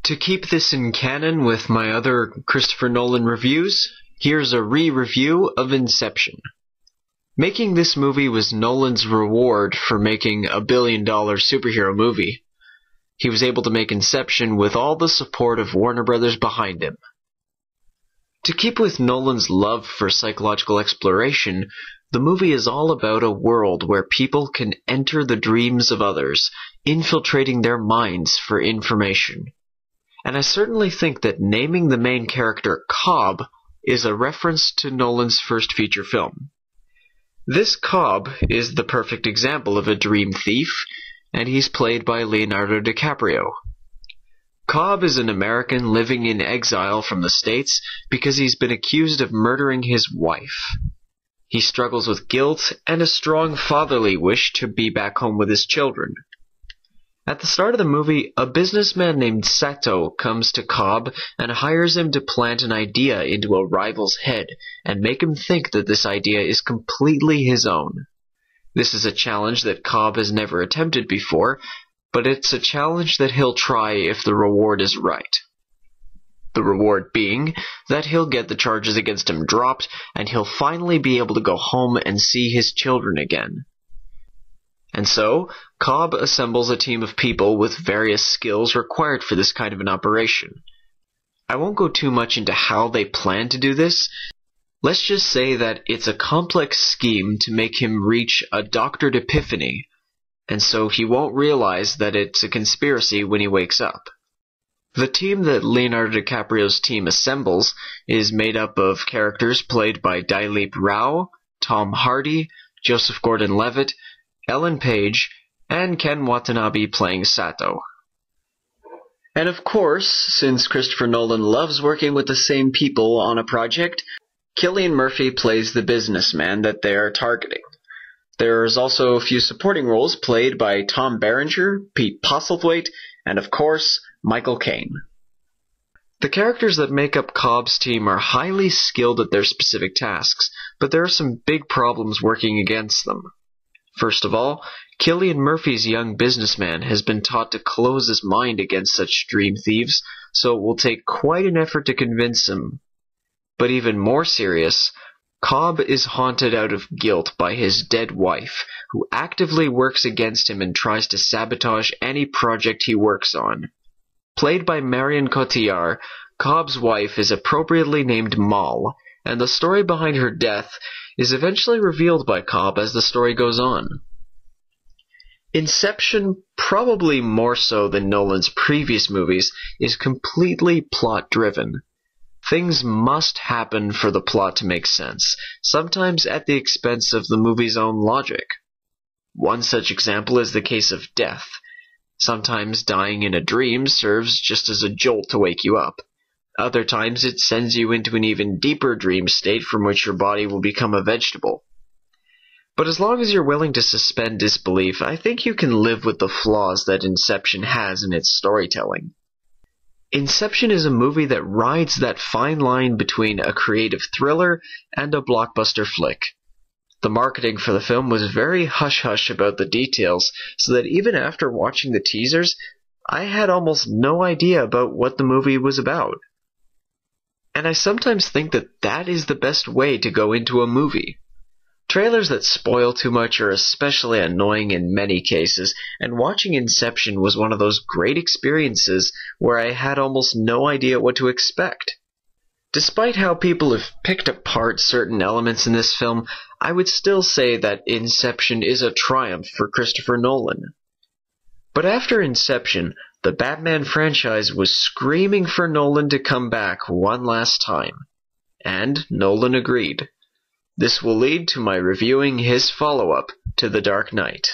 To keep this in canon with my other Christopher Nolan reviews, here's a re-review of Inception. Making this movie was Nolan's reward for making a billion-dollar superhero movie. He was able to make Inception with all the support of Warner Brothers behind him. To keep with Nolan's love for psychological exploration, the movie is all about a world where people can enter the dreams of others, infiltrating their minds for information. And I certainly think that naming the main character Cobb is a reference to Nolan's first feature film. This Cobb is the perfect example of a dream thief, and he's played by Leonardo DiCaprio. Cobb is an American living in exile from the States because he's been accused of murdering his wife. He struggles with guilt and a strong fatherly wish to be back home with his children. At the start of the movie, a businessman named Sato comes to Cobb and hires him to plant an idea into a rival's head and make him think that this idea is completely his own. This is a challenge that Cobb has never attempted before, but it's a challenge that he'll try if the reward is right. The reward being that he'll get the charges against him dropped and he'll finally be able to go home and see his children again. And so, Cobb assembles a team of people with various skills required for this kind of an operation. I won't go too much into how they plan to do this. Let's just say that it's a complex scheme to make him reach a doctored epiphany, and so he won't realize that it's a conspiracy when he wakes up. The team that Leonardo DiCaprio's team assembles is made up of characters played by Dilip Rao, Tom Hardy, Joseph Gordon-Levitt, Ellen Page, and Ken Watanabe playing Sato. And of course, since Christopher Nolan loves working with the same people on a project, Cillian Murphy plays the businessman that they are targeting. There's also a few supporting roles played by Tom Berenger, Pete Postlethwaite, and of course, Michael Caine. The characters that make up Cobb's team are highly skilled at their specific tasks, but there are some big problems working against them. First of all, Cillian Murphy's young businessman has been taught to close his mind against such dream thieves, so it will take quite an effort to convince him. But even more serious, Cobb is haunted out of guilt by his dead wife, who actively works against him and tries to sabotage any project he works on. Played by Marion Cotillard, Cobb's wife is appropriately named Moll, and the story behind her death is eventually revealed by Cobb as the story goes on. Inception, probably more so than Nolan's previous movies, is completely plot-driven. Things must happen for the plot to make sense, sometimes at the expense of the movie's own logic. One such example is the case of death. Sometimes dying in a dream serves just as a jolt to wake you up. Other times it sends you into an even deeper dream state from which your body will become a vegetable. But as long as you're willing to suspend disbelief, I think you can live with the flaws that Inception has in its storytelling. Inception is a movie that rides that fine line between a creative thriller and a blockbuster flick. The marketing for the film was very hush-hush about the details, so that even after watching the teasers, I had almost no idea about what the movie was about. And I sometimes think that that is the best way to go into a movie. Trailers that spoil too much are especially annoying in many cases, and watching Inception was one of those great experiences where I had almost no idea what to expect. Despite how people have picked apart certain elements in this film, I would still say that Inception is a triumph for Christopher Nolan. But after Inception, the Batman franchise was screaming for Nolan to come back one last time. And Nolan agreed. This will lead to my reviewing his follow-up to The Dark Knight.